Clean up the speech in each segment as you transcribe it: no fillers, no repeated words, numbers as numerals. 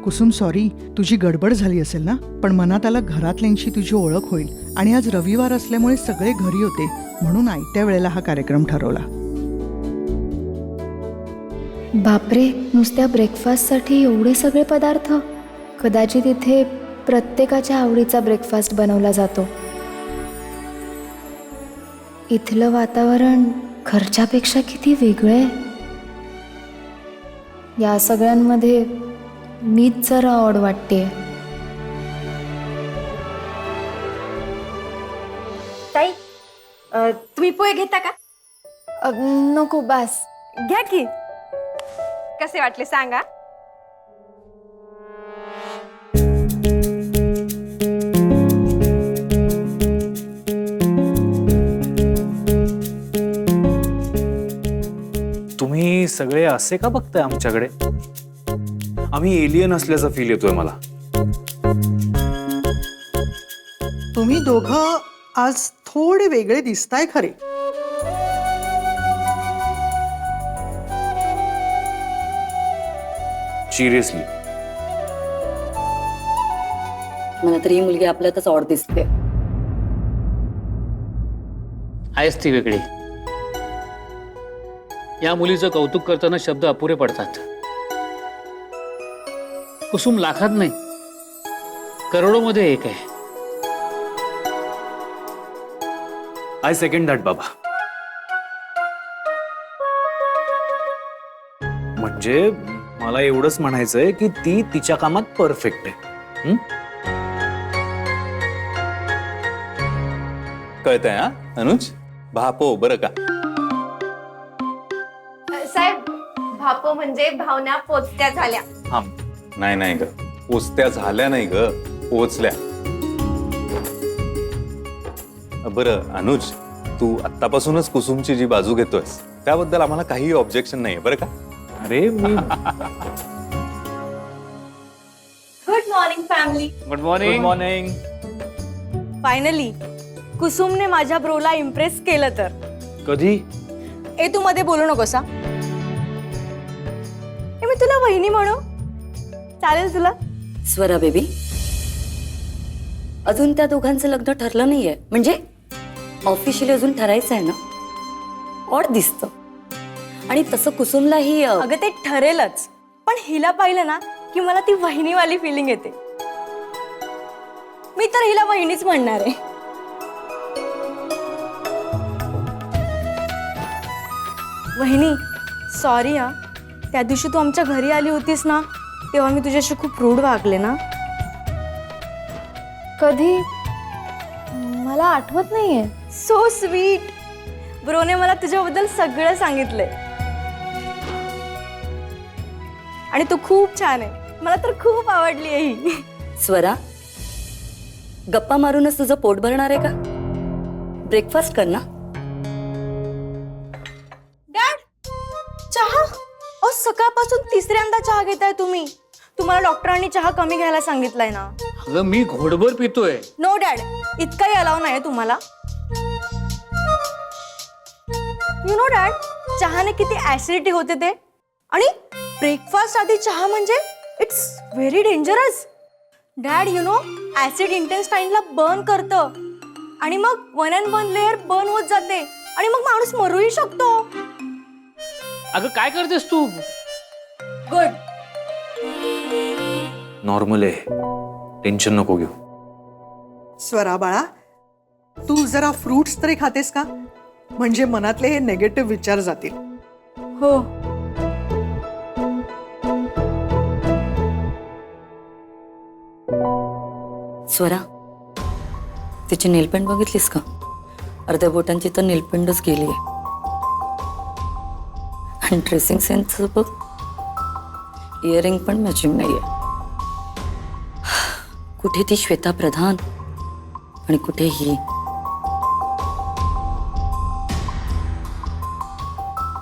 Kusum sorry, तुझी गडबड झाली असेल ना, पण मनात आलं घरातल्यांशी तुझी ओळख होईल आणि आज रविवार असल्यामुळे सगळे घरी होते म्हणून आयत्या वेळेला हा कार्यक्रम ठरवला. बापरे, नुसत्या ब्रेकफास्टसाठी एवढे सगळे पदार्थ. कदाचित इथे प्रत्येकाच्या आवडीचा ब्रेकफास्ट बनवला जातो. इथलं वातावरण घरच्यापेक्षा किती वेगळं आहे. या सगळ्यांमध्ये मीच जरा ऑड वाटते. ताई, तुम्ही पोहे घेता का? नको, बास. घ्या की. कसे वाटले सांगा. तुम्ही सगळे असे का बघताय आमच्याकडे? आम्ही एलियन असल्याचा फील येतोय मला. तुम्ही दोघं आज थोडे वेगळे दिसताय खरे. सिरियसली मला तरी ही मुलगी आपल्यातच ऑड दिसते. आहेच ती वेगळी. या मुलीचं कौतुक करताना शब्द अपुरे पडतात. कुसुम लाखात नाही, करोडोमध्ये एक आहे. आय सेकंड दॅट बाबा. म्हणजे मला एवढंच म्हणायचंय की ती तिच्या कामात परफेक्ट आहे. कळतंय हा अनुज? भापो बरं का? साहेब, भापो म्हणजे भावना पोचत्या झाल्या. हा, नाही ग, पोचत्या झाल्या नाही ग, पोचल्या. बरं अनुज, तू आत्तापासूनच कुसुमची जी बाजू घेतोयस त्याबद्दल आम्हाला काही ऑब्जेक्शन नाहीये बरं का? अरे मी good morning family. Good morning. Good morning. Finally कुसुमने माझ्या ब्रोला इम्प्रेस केलं तर. कधी? तू मध्ये बोलू नकोस. मी तुला वहिनी म्हणू? चालेल तुला? स्वरा बेबी, अजून त्या दोघांचं लग्न ठरलं नाहीये, म्हणजे ऑफिशियली अजून ठरायचं आहे ना. ऑड दिसतं. आणि तसं कुसुमलाही अगं ते ठरेलच, पण हिला पाहिलं ना की मला ती वहिनीवाली फिलिंग येते. मी तर हिला वहिनीच म्हणणार आहे. वहिनी सॉरी हा, त्या दिवशी तू आमच्या घरी आली होतीस ना, तेव्हा मी तुझ्याशी खूप रूड वागले ना. कधी? मला आठवत नाहीये. So sweet. ब्रोने मला तुझ्याबद्दल सगळं सांगितलंय आणि तू खूप छान आहे. मला तर खूप आवडली आहे ही. स्वरा, गप्पा मारूनच तुझं पोट भरणार आहे का? ब्रेकफास्ट कर ना. डॅड, चहा? सकाळपासून तिसऱ्यांदा चहा घेताय तुम्ही. तुम्हाला डॉक्टरांनी चहा कमी घ्यायला सांगितलंय ना. अगं मी घोडभर पितोय. नो डॅड, इतकाही अलाव नाही तुम्हाला. यु नो डॅड, चहाने किती ऍसिडिटी होते ते. आणि ब्रेकफास्ट आधी चहा म्हणजे it's very dangerous. Dad, you know acid इंटेस्टाईनला बर्न करतं आणि मग 1 and 1 लेअर बर्न होत जाते आणि मग माणूस मरूही शकतो. अगं काय करतेस तू? गुड. नॉर्मल आहे, टेन्शन नको घेऊ. स्वरा बाळा, तू जरा फ्रुट्स तरी खातेस का? म्हणजे मनातले हे नेगेटिव्ह विचार जातील. हो. स्वरा, तिची नेलपेंट बघितलीस का? अर्ध्या बोटांची तर नेलपेंटच गेली आहे. आणि ड्रेसिंग सेन्सचं बघ, इयरिंग पण मॅचिंग नाहीये. कुठे ती श्वेता प्रधान आणि कुठे ही.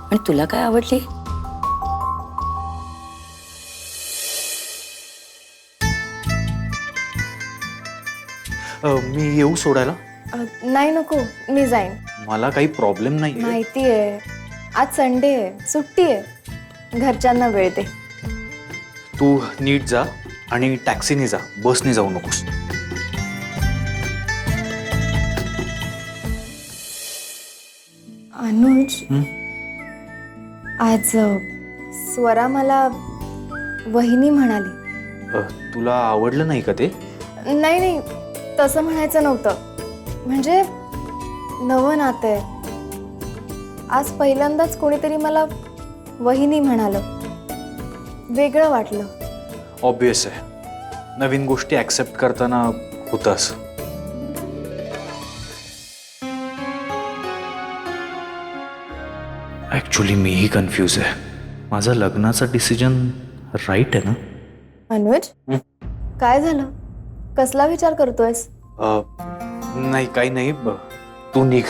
आणि तुला काय आवडली? मी येऊ सोडायला? नाही, नको, मी जाईन. मला काही प्रॉब्लेम नाही. माहिती आहे, आज संडे आहे, सुट्टी आहे. घरच्यांना वेळ दे. तू नीट जा आणि टॅक्सीने जा, बसने जाऊ नकोस. अनुज, आज स्वरा मला वहिनी म्हणाली. तुला आवडलं नाही का ते? नाही नाही, तसं म्हणायचं नव्हतं. म्हणजे नवं नातं आहे. आज पहिल्यांदाच कोणीतरी मला वहिनी म्हणालं. वेगळं वाटलं. ऑब्विस आहे, नवीन गोष्टी ऍक्सेप्ट करताना होतं असं. ऍक्च्युली मीही कन्फ्यूज आहे. माझा लग्नाचा डिसिजन राईट आहे ना? अनुज, काय झालं? कसला विचार करतोयस? नाही, काही नाही. तू निघ.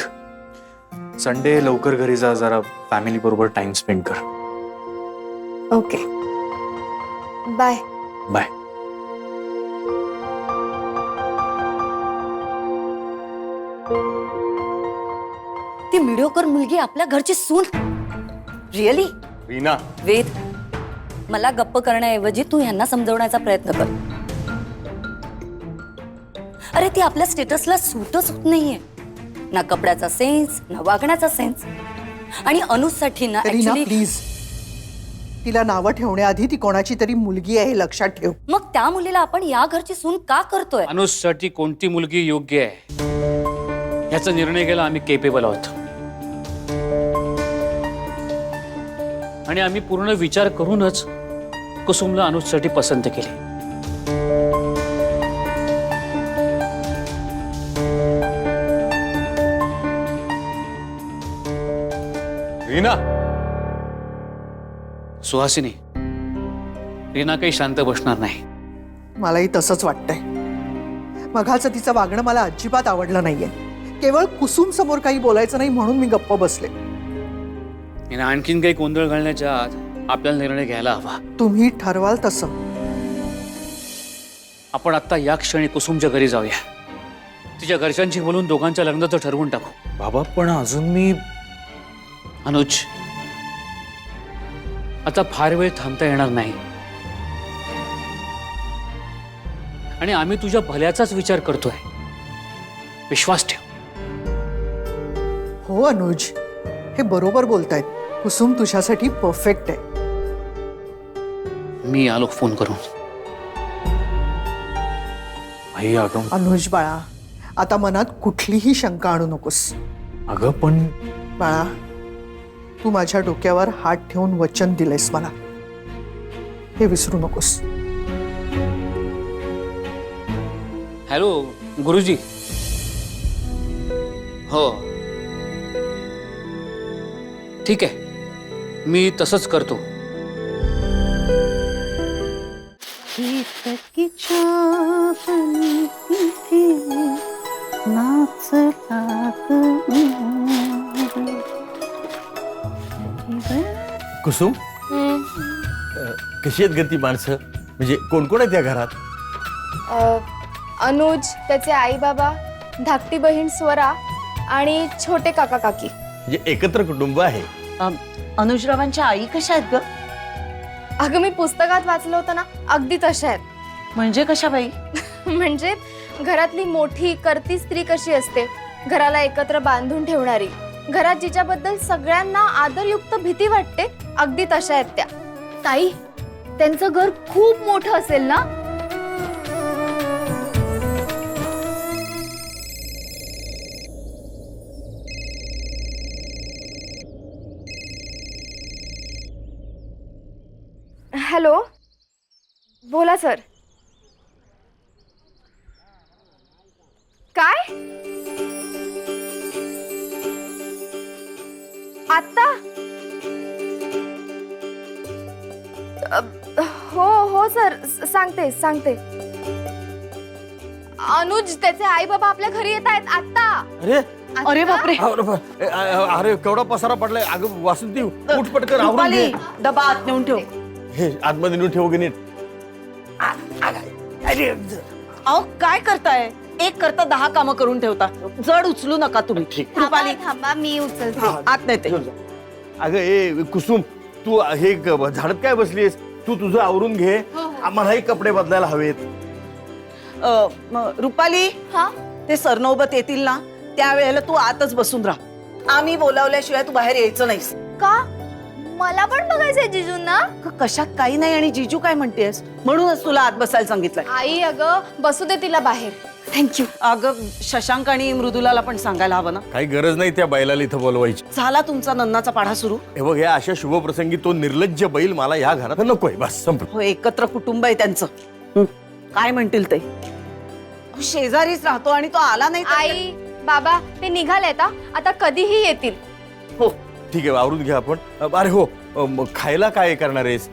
संडे लवकर घरी जा, जरा फॅमिली बरोबर टाइम स्पेंड कर. Okay, bye. बाय. ती मिडिओकर मुलगी आपल्या घरची सून. रिअली? रीना, वेद, मला गप्प करण्याऐवजी तू ह्यांना समजवण्याचा प्रयत्न कर. अरे ती आपल्या स्टेटसला सूटच होत नाहीये. ना कपड्याचा सेन्स, ना वागण्याचा सेन्स. आणि अनुजसाठी ना रीना ऍक्च्युली, प्लीज, तिला नावं ठेवण्याआधी ती कोणाची तरी मुलगी आहे हे लक्षात ठेव. मग त्या मुलीला आपण या घरची सून का करतोय? अनुजसाठी कोणती मुलगी योग्य आहे याचा निर्णय घ्यायला आम्ही केपेबल आहोत. आणि आम्ही पूर्ण विचार करूनच कुसुमला अनुजसाठी पसंत केली. रीना, सुहासिनी, रीना काही शांत बसणार नाही. मलाही तसंच वाटतंय. मघाचं तिचं वागणं मला अजिबात आवडलं नाहीये. केवळ कुसुम समोर काही बोलायचं नाही म्हणून मी गप्प बसले. हिनं आणखीन काही गोंधळ घालण्याच्या आत आपल्याला निर्णय घ्यायला हवा. तुम्ही ठरवाल तसं. आपण आता या क्षणी कुसुमच्या घरी जाऊया. तिच्या घरच्यांशी बोलून दोघांच्या लग्नाचं ठरवून टाकू. बाबा, पण अजून मी... अनुज, आता फार वेळ थांबता येणार नाही. आणि आम्ही तुझ्या भल्याचाच विचार करतोय. विश्वास ठेव. हो अनुज, हे बरोबर बोलतायत. कुसुम तुझ्यासाठी परफेक्ट आहे. मी आलो फोन करून. आई, अगं अनुज बाळा, आता मनात कुठलीही शंका आणू नकोस. अगं पण बाळा, तू माझ्या डोक्यावर हात ठेवून वचन दिलेस मला, हे विसरू नकोस. हॅलो गुरुजी. हो, ठीक आहे, मी तसंच करतो. कुसुम, कशी आहेत ग ती माणसं? म्हणजे कोण कोण आहे त्या घरात? अनुज, त्याचे आई बाबा, धाकटी बहीण स्वरा आणि छोटे काका काकी. म्हणजे एकत्र कुटुंब आहे. अनुजरावांच्या आई कशा आहेत ग? अगं, मी पुस्तकात वाचलं होतं ना, अगदी तशा आहेत. म्हणजे कशा बाई? म्हणजे घरातली मोठी करती स्त्री कशी असते, घराला एकत्र बांधून ठेवणारी, घरात जिच्याबद्दल सगळ्यांना आदरयुक्त भीती वाटते, अगदी तशा आहेत त्या. ताई, त्यांचं घर खूप मोठं असेल ना? हॅलो, बोला सर. काय? आता? हो हो सर, सांगते सांगते. अनुज, त्याचे आई बाबा आपल्या घरी येत आहेत आता. अरे अरे बापरे, अरे केवढा पसारा पडलाय. अगं वासंती, उठ पटकन आवरून रुपाली, घे. डबा आत नेऊन ठेव. हे आतमध्ये नेऊन ठेव गे नीट. अरे अहो, काय करताय? एक करता 10 कामं करून ठेवता. जड उचलू नका तुम्ही. ठीक. रुपाली, थांबा, मी उचलते. आत नेते. अगं ए कुसुम, तू हे झाडत काय बसलीस? तू तुझं आवरून घे. आम्हालाही कपडे बदलायला हवेत. रुपाली हा ते सरनौबत येतील ना त्यावेळेला तू आतच बसून राहा. आम्ही बोलावल्याशिवाय तू बाहेर यायचं नाहीस. का मला पण बघायचंय जिजूंना. कशात काही नाही आणि जिजू काय म्हणतेस म्हणूनच तुला आत बसायला सांगितलंय. आई अगं बसू दे तिला बाहेर. थँक्यू. अगं शशांक आणि मृदुलाला पण सांगायला हवं ना. काही गरज नाही त्या बैलाला इथं बोलवायची. झाला तुमचा नन्नाचा पाढा सुरू. हे बघ या अशा शुभप्रसंगी तो निर्लज्ज बैल मला या घरात नकोय. बस संपलं. हो एकत्र कुटुंब आहे त्यांचं. काय म्हणतील ते. शेजारीच राहतो आणि तो आला नाही तर- आई बाबा ते निघालेत आता कधीही येतील. हो ठीक आहे आवरून घ्या आपण. अरे हो मग खायला काय करणार आहेस?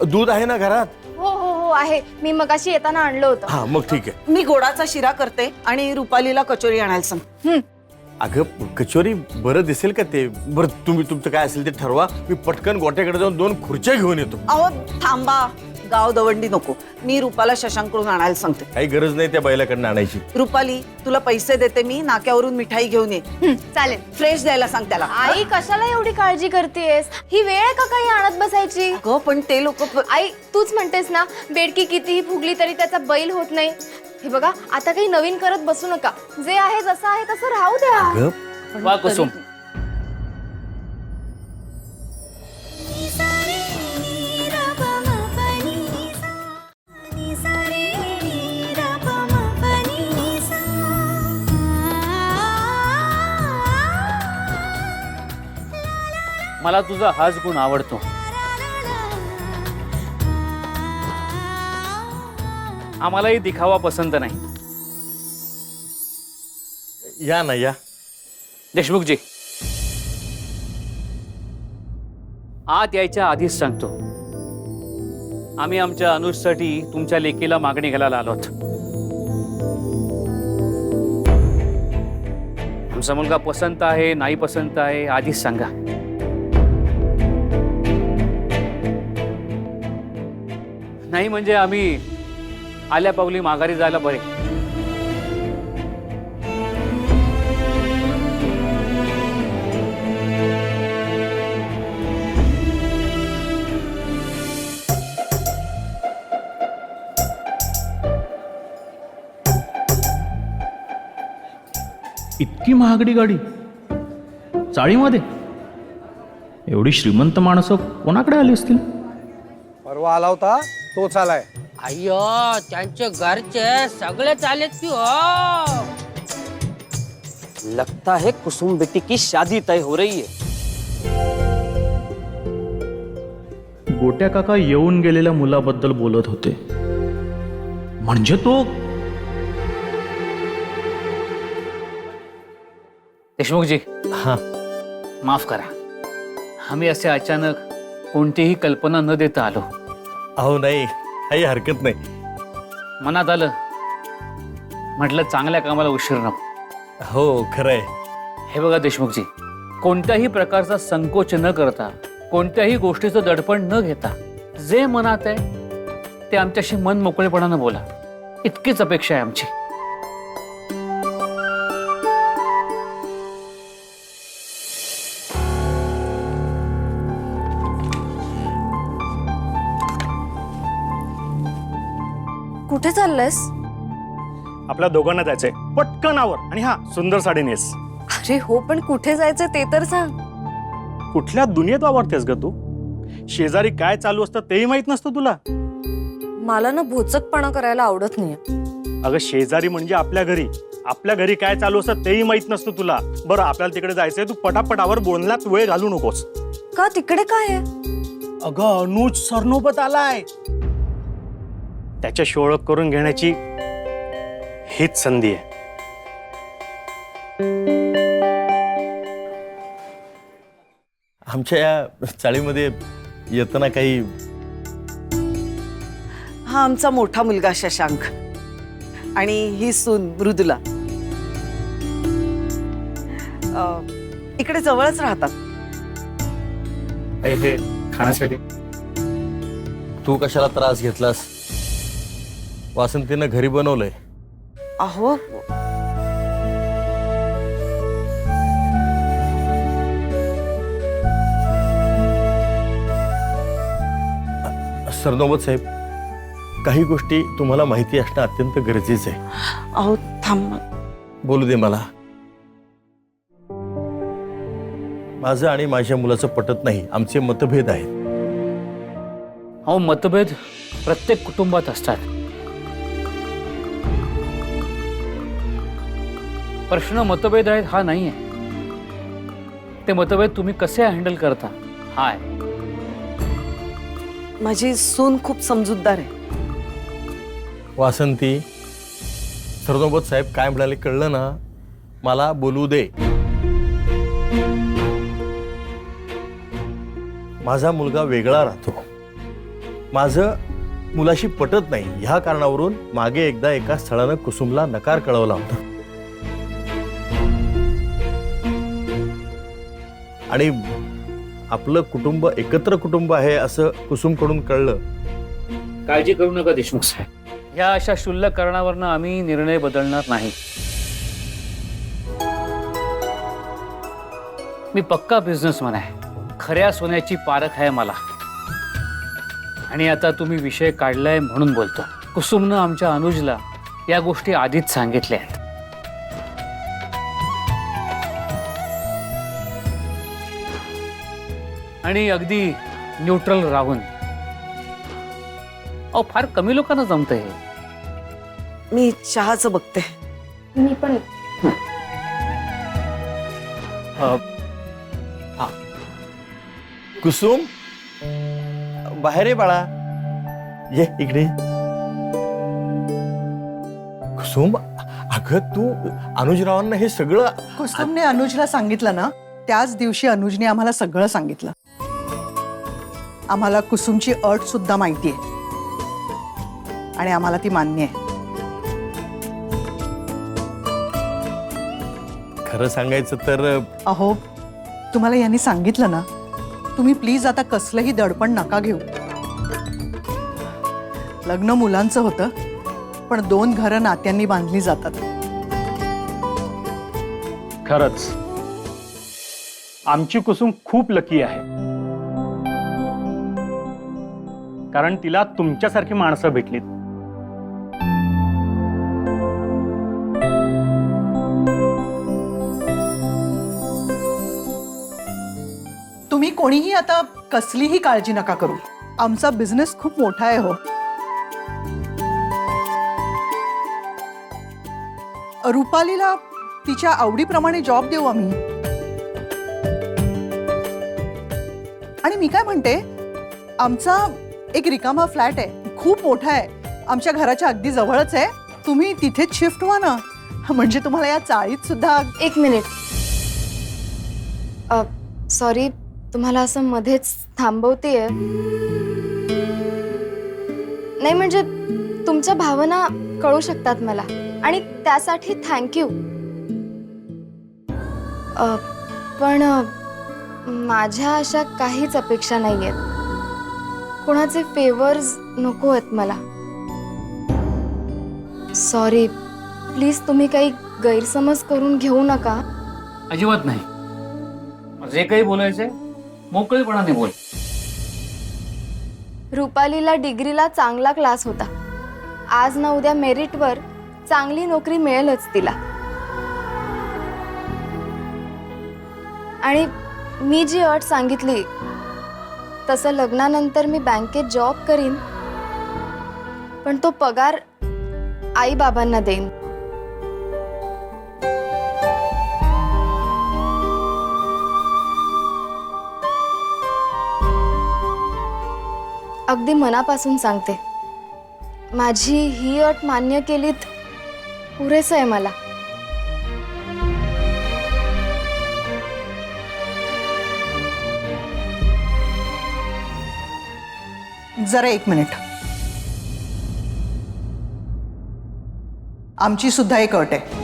दूध आहे ना घरात? हो हो हो आहे. मी मगाशी येताना आणलं होतं. हा मग ठीक आहे. मी गोडाचा शिरा करते आणि रुपालीला कचोरी आणायला सांग. अगं कचोरी बरं दिसेल का ते? बरं तुम्ही तुमचं काय असेल ते ठरवा. मी पटकन गोट्याकडे जाऊन 2 खुर्च्या घेऊन येतो. अहो थांबा गाव दवंडी नको. मी रुपाला शशांकडून आणायला सांगते. काही गरज नाही त्या बैलाकडनं आणायची. रुपाली तुला पैसे देते मी. नाक्यावरून मिठाई घेऊन ये. चालेल. फ्रेश द्यायला सांग त्याला. आई कशाला एवढी काळजी करतेस? ही वेळ आहे का काही आणत बसायची? अगं पण ते लोक आई तूच म्हणतेस ना बेडकी कितीही फुगली तरी त्याचा बैल होत नाही. हे बघा आता काही नवीन करत बसू नका. जे आहे जसं आहे तसं राहू द्या. वा कुसुम, मला तुझा हाच गुण आवडतो. आम्हालाही दिखावा पसंत नाही. या ना या. देशमुखजी, आत यायच्या आधीच सांगतो, आम्ही आमच्या अनुजसाठी तुमच्या लेकीला मागणी घालायला आलोत. आमचा मुलगा पसंत आहे नाही पसंत आहे आधीच सांगा. नाही म्हणजे आम्ही आल्या पावली माघारी जायला बरे. इतकी महागडी गाडी चाळीमध्ये? एवढी श्रीमंत माणसं कोणाकडे आली असतील? परवा आला होता तोच आलाय. अय्यो त्यांचे घरचे सगळे चालेत की हो. लगता है कुसुम बेटी की शादी तय हो रही है. गोट्या काका येऊन गेलेल्या मुलाबद्दल बोलत होते. म्हणजे तो देशमुखजी, हा माफ करा, आम्ही असे अचानक कोणतीही कल्पना न देता आलो. अहो नाही काही हरकत नाही. मनात आलं म्हटलं चांगल्या कामाला उशीर नको. हो खरंय. हे बघा देशमुखजी, कोणत्याही प्रकारचा संकोच न करता, कोणत्याही गोष्टीचं दडपण न घेता जे मनात आहे ते आमच्याशी मन मोकळेपणानं बोला, इतकीच अपेक्षा आहे आमची. कुठे चाललंयस? आपल्या दोघांना जायचंय. पटकन आवर आणि हा सुंदर साडी नेस. अरे हो पण कुठे जायचं ते तर सांग. कुठल्या दुनियेत वावरतेस ग तू? शेजारी काय चालू असतं तेही माहित नसतं तुला? मला ना भोचकपणा करायला आवडत नाही. अगं शेजारी म्हणजे आपल्या घरी. आपल्या घरी काय चालू असतं तेही माहित नसतं तुला. बरं आपल्याला तिकडे जायचंय, तू पटापटावर बोलण्यात वेळ घालू नकोस. का तिकडे काय आहे? अगं अनुज सरनोबत आलाय. त्याच्याशी ओळख करून घेण्याची हीच संधी आहे. आमच्या या चाळीमध्ये येताना काही. हा आमचा मोठा मुलगा शशांक आणि ही सून मृदुला. इकडे जवळच राहतात. हे खाण्यासाठी तू कशाला त्रास घेतलास? वासंतीनं घरी बनवलंय. अहो सरनोबत साहेब काही गोष्टी तुम्हाला माहिती असणं अत्यंत गरजेचं आहे. अहो थांब. बोलू दे मला. माझं आणि माझ्या मुलाचं पटत नाही. आमचे मतभेद आहेत. अहो मतभेद प्रत्येक कुटुंबात असतात. प्रश्न मतभेद आहेत हा नाहीये. ते मतभेद तुम्ही कसे हँडल करता हा आहे. माझी सून खूप समजूतदार आहे. वासंती, सरनोबत साहेब काय म्हणाले कळलं ना? मला बोलू दे. माझा मुलगा वेगळा राहतो. माझं मुलाशी पटत नाही. ह्या कारणावरून मागे एकदा एका स्थळानं कुसुमला नकार कळवला होता. आणि आपलं कुटुंब एकत्र कुटुंब आहे असं कुसुमकडून कळलं. काळजी करू नका देशमुख साहेब. या अशा क्षुल्लक कारणावरनं आम्ही निर्णय बदलणार नाही. मी पक्का बिझनेसमॅन आहे. खऱ्या सोन्याची पारख आहे मला. आणि आता तुम्ही विषय काढलाय म्हणून बोलतो. कुसुमनं आमच्या अनुजला या गोष्टी आधीच सांगितल्या आहेत. आणि अगदी न्यूट्रल राहून. अहो फार कमी लोकांना जमतं हे. मी चहाचं बघते. मी पण कुसुम, बाहेर ये बाळा. ये इकडे. कुसुम, अगं तू अनुजरावांना हे सगळं. कुसुमने अनुजला सांगितलं ना, त्याच दिवशी अनुजने आम्हाला सगळं सांगितलं. आम्हाला कुसुमची अट सुद्धा माहिती आहे आणि आम्हाला ती मान्य आहे. खरं सांगायचं तर अहो, तुम्हाला यांनी सांगितलं ना, तुम्ही प्लीज आता कसलंही दडपण नका घेऊ. लग्न मुलांचं होतं, पण 2 घरं नात्यांनी बांधली जातात. खरंच आमची कुसुम खूप लकी आहे, कारण तिला तुमच्यासारखी माणसं भेटलीत. तुम्ही कोणीही आता कसलीही काळजी नका करू. आमचा बिझनेस खूप मोठा आहे हो. रुपालीला तिच्या आवडीप्रमाणे जॉब देऊ आम्ही. आणि मी काय म्हणते, आमचा एक रिकामा फ्लॅट आहे, खूप मोठा आहे, आमच्या घराच्या अगदी जवळच आहे. तुम्ही तिथेच शिफ्ट व्हा ना, म्हणजे तुम्हाला या चाळीत सुद्धा. 1 मिनिट. सॉरी, तुम्हाला असं मध्येच थांबवतेय. नाही म्हणजे तुमच्या भावना कळू शकतात मला, आणि त्यासाठी थँक्यू. पण माझ्या अशा काहीच अपेक्षा नाही आहेत. कोणाचे फेवर्स नको आहेत मला. सॉरी, प्लीज तुम्ही काही गैरसमज करून घेऊ नका. अजिबात नाही. जे काही बोलायचंय मोकळेपणाने बोल. रुपालीला डिग्रीला चांगला क्लास होता. आज ना उद्या मेरिटवर चांगली नोकरी मिळेलच तिला. आणि मी जी अट सांगितली तसं लग्नानंतर मी बँकेत जॉब करीन, पण तो पगार आई बाबांना देईन. अगदी मनापासून सांगते, माझी ही अट मान्य केलीत पुरेसं आहे मला. जरा 1 मिनिट. आमची सुद्धा एक अट आहे.